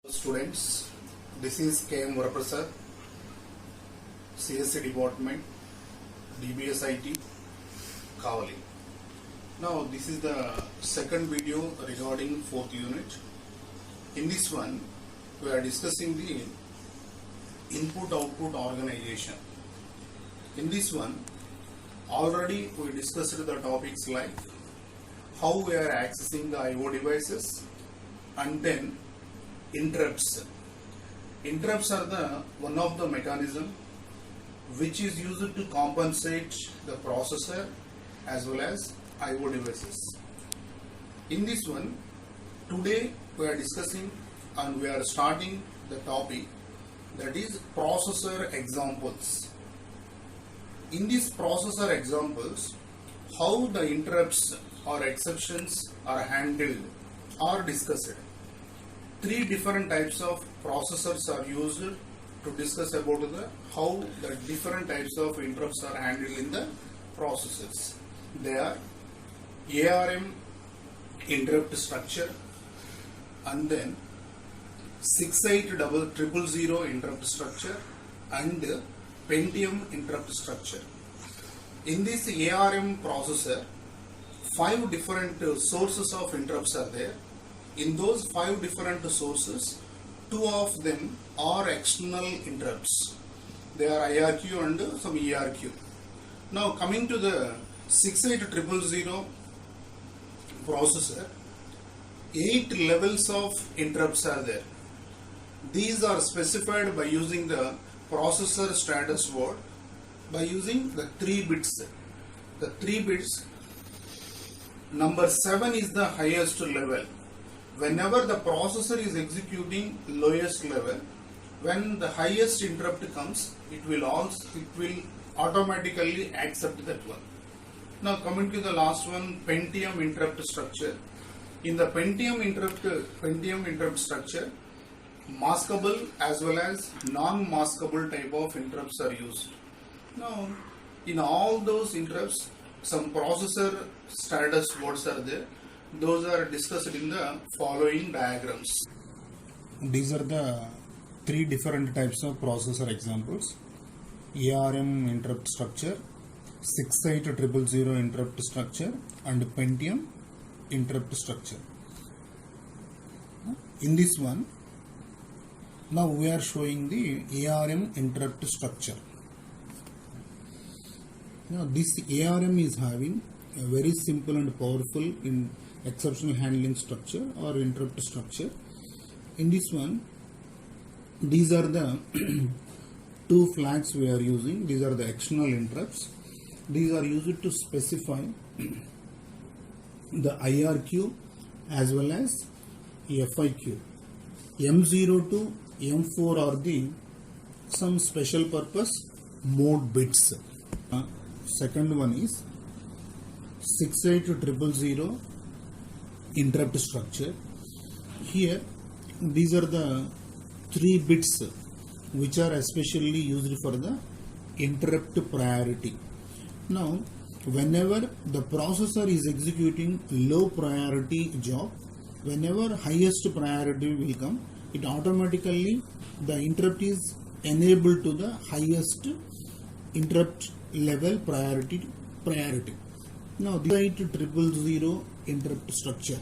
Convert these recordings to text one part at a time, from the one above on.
Students, this is KM Varaprasad, CSC Department, DBS IT, Kavali. Now, this is the second video regarding 4th unit. In this one, we are discussing the input-output organization. In this one, already we discussed the topics like how we are accessing the I/O devices and then interrupts. Interrupts are one of the mechanism which is used to compensate the processor as well as I/O devices. In this one, today we are discussing and we are starting the topic that is processor examples. In these processor examples, how the interrupts or exceptions are handled or discussed. Three different types of processors are used to discuss about how the different types of interrupts are handled in the processors. They are ARM interrupt structure and then 68000 interrupt structure and Pentium interrupt structure. In this ARM processor, 5 different sources of interrupts are there. In those 5 different sources, 2 of them are external interrupts. They are IRQ and some ERQ. Now coming to the 68000 processor, 8 levels of interrupts are there. These are specified by using the processor status word by using the 3 bits. The 3 bits, number 7 is the highest level. Whenever the processor is executing lowest level, when the highest interrupt comes, it will automatically accept that one. Now coming to the last one, Pentium interrupt structure. In the Pentium interrupt structure, maskable as well as non-maskable type of interrupts are used. Now in all those interrupts, some processor status words are there. Those are discussed in the following diagrams. These are the 3 different types of processor examples: ARM interrupt structure, 68000 interrupt structure, and Pentium interrupt structure. In this one, now we are showing the ARM interrupt structure. Now this ARM is having a very simple and powerful exceptional handling structure or interrupt structure. In this one, these are the 2 flags we are using. These are the external interrupts. These are used to specify the IRQ as well as FIQ. M0 to M4 are the some special purpose mode bits. Second one is 68000 interrupt structure. Here these are the 3 bits which are especially used for the interrupt priority. Now whenever the processor is executing low priority job, whenever highest priority will come, it automatically the interrupt is enabled to the highest interrupt level priority. Now this is 800 interrupt structure.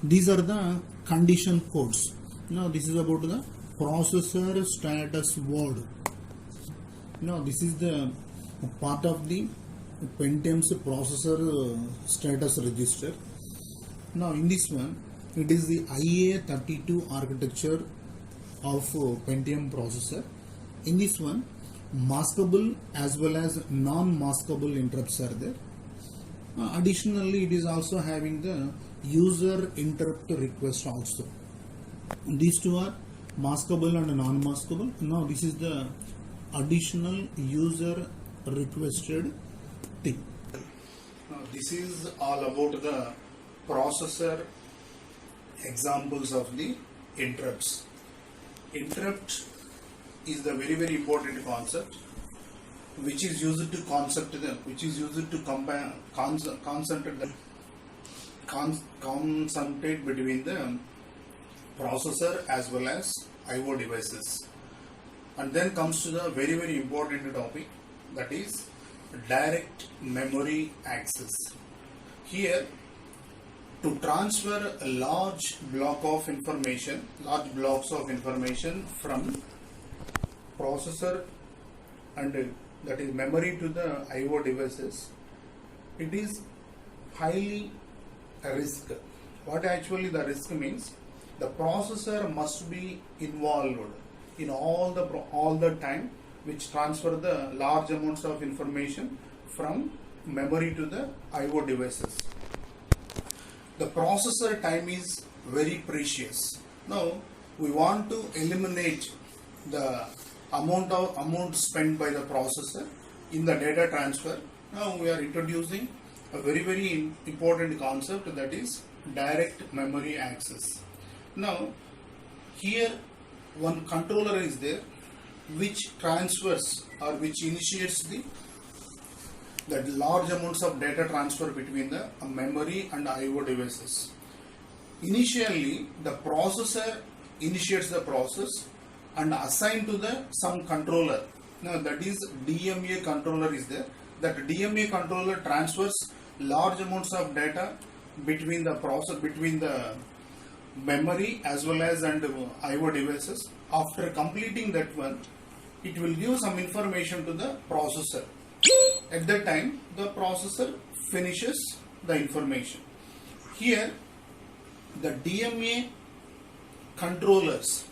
These are the condition codes. Now this is about the processor status word. Now this is the part of the Pentium's processor status register. Now in this one, it is the IA32 architecture of Pentium processor. In this one, maskable as well as non-maskable interrupts are there. Additionally, it is also having the user interrupt request also. These 2 are maskable and non-maskable. Now this is the additional user requested thing. Now this is all about the processor examples of the interrupts. Interrupt is the very important concept which is used to concentrate between the processor as well as IO devices. And then comes to the very important topic, that is direct memory access. Here, to transfer a large blocks of information from processor and that is memory to the IO devices, it is highly a risk. What actually the risk means, the processor must be involved in all the time which transfer the large amounts of information from memory to the IO devices. The processor time is very precious. Now we want to eliminate the amount spent by the processor in the data transfer. Now we are introducing a very important concept, that is direct memory access. Now here one controller is there which transfers or which initiates that large amounts of data transfer between the memory and IO devices. Initially the processor initiates the process and assign to the some controller. Now that is DMA controller is there. That DMA controller transfers large amounts of data between the memory as well as and IO devices. After completing that one, it will give some information to the processor. At that time, the processor finishes the information. Here, the DMA controllers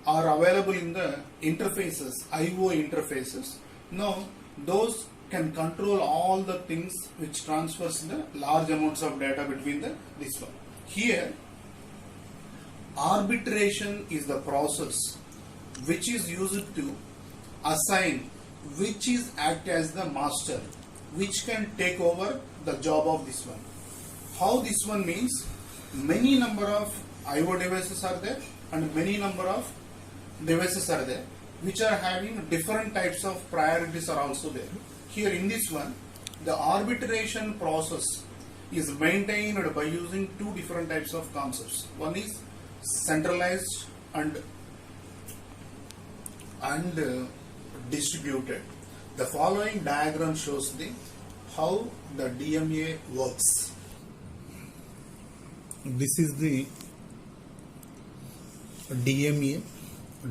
are available in the interfaces, IO interfaces. Now, those can control all the things which transfers the large amounts of data between this one. Here, arbitration is the process which is used to assign which is act as the master, which can take over the job of this one. How this one means, many number of IO devices are there and many number of devices are there which are having different types of priorities are also there. Here in this one, the arbitration process is maintained by using two different types of concepts. One is centralized and distributed. The following diagram shows how the DMA works. This is the DMA,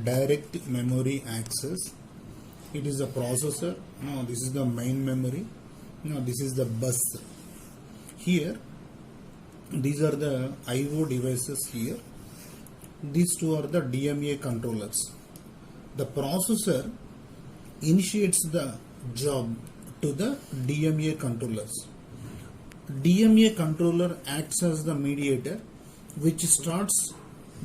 direct memory access. It is a processor. No, this is the main memory. No, this is the bus. Here, these are the IO devices here. These two are the DMA controllers. The processor initiates the job to the DMA controllers. DMA controller acts as the mediator which starts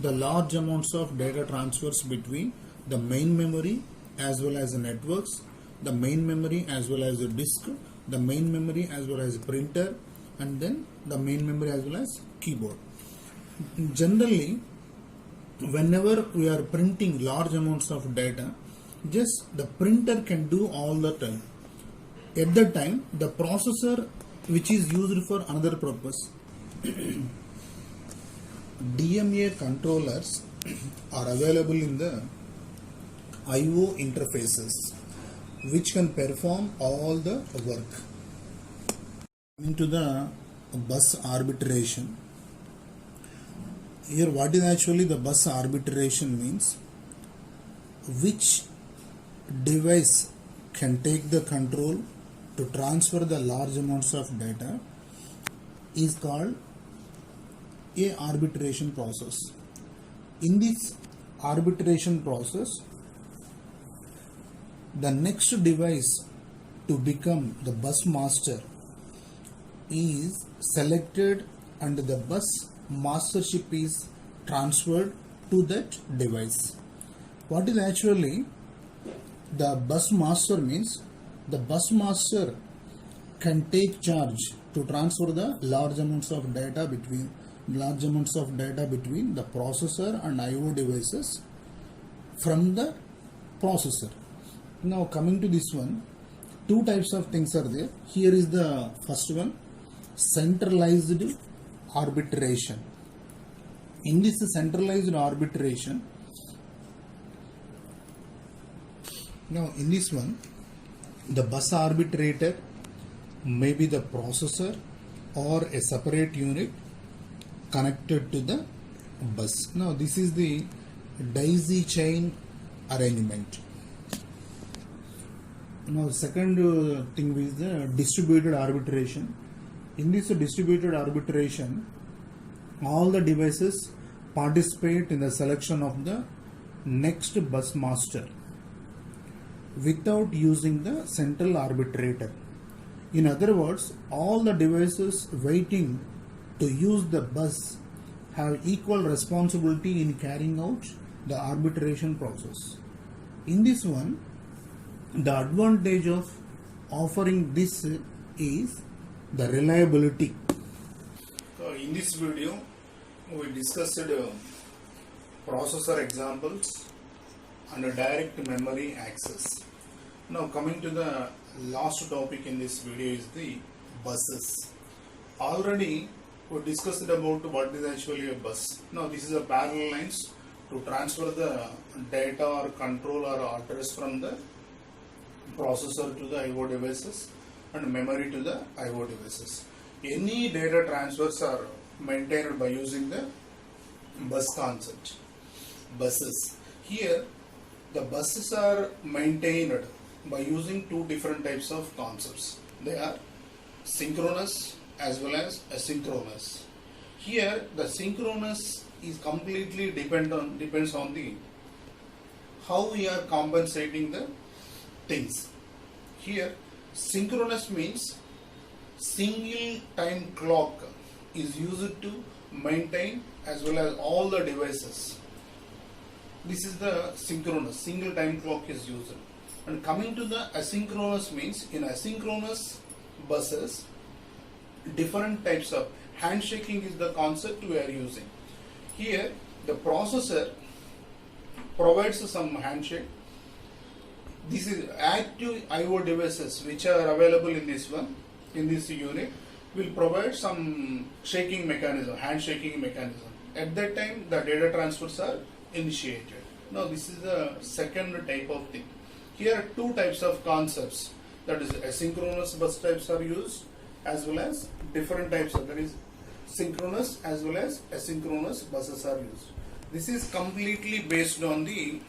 the large amounts of data transfers between the main memory as well as the networks, the main memory as well as the disk, the main memory as well as printer, and then the main memory as well as keyboard. Generally, whenever we are printing large amounts of data, just the printer can do all the time. At that time, the processor which is used for another purpose. DMA controllers are available in the IO interfaces which can perform all the work. Coming to the bus arbitration. Here what is actually the bus arbitration means? Which device can take the control to transfer the large amounts of data is called a arbitration process. In this arbitration process, the next device to become the bus master is selected and the bus mastership is transferred to that device. What is actually the bus master means? The bus master can take charge to transfer the large amounts of data between the processor and IO devices from the processor. Now coming to this one, two types of things are there. Here is the first one, centralized arbitration. In this centralized arbitration, now in this one, the bus arbitrator may be the processor or a separate unit connected to the bus. Now this is the daisy chain arrangement. Now second thing is the distributed arbitration. In this distributed arbitration, all the devices participate in the selection of the next bus master without using the central arbitrator. In other words, all the devices waiting to use the bus have equal responsibility in carrying out the arbitration process. In this one, the advantage of offering this is the reliability. So in this video, we discussed processor examples and direct memory access. Now coming to the last topic in this video is the buses. Already we discussed about what is actually a bus. Now this is a parallel lines to transfer the data or control or address from the processor to the I/O devices and memory to the I/O devices. Any data transfers are maintained by using the bus concept. Buses. Here the buses are maintained by using two different types of concepts. They are synchronous as well as asynchronous. Here the synchronous is completely depends on the how we are compensating the things. Here synchronous means single time clock is used to maintain as well as all the devices. This is the synchronous, single time clock is used. And coming to the asynchronous means, in asynchronous buses, different types of handshaking is the concept we are using. Here the processor provides some handshake. This is active I/O devices which are available in this one, in this unit, will provide some shaking mechanism, handshaking mechanism. At that time the data transfers are initiated. Now this is the second type of thing. Here two types of concepts, that is asynchronous bus types are used as well as different types of, that is synchronous as well as asynchronous buses are used. This is completely based on the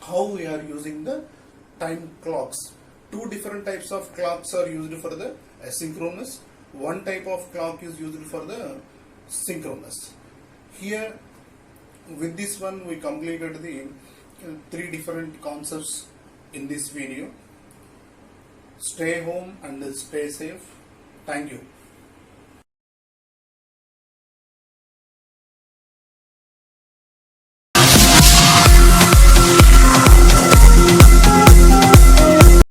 how we are using the time clocks. Two different types of clocks are used for the asynchronous. One type of clock is used for the synchronous. Here with this one we completed the three different concepts in this video. Stay home and stay safe. Thank you.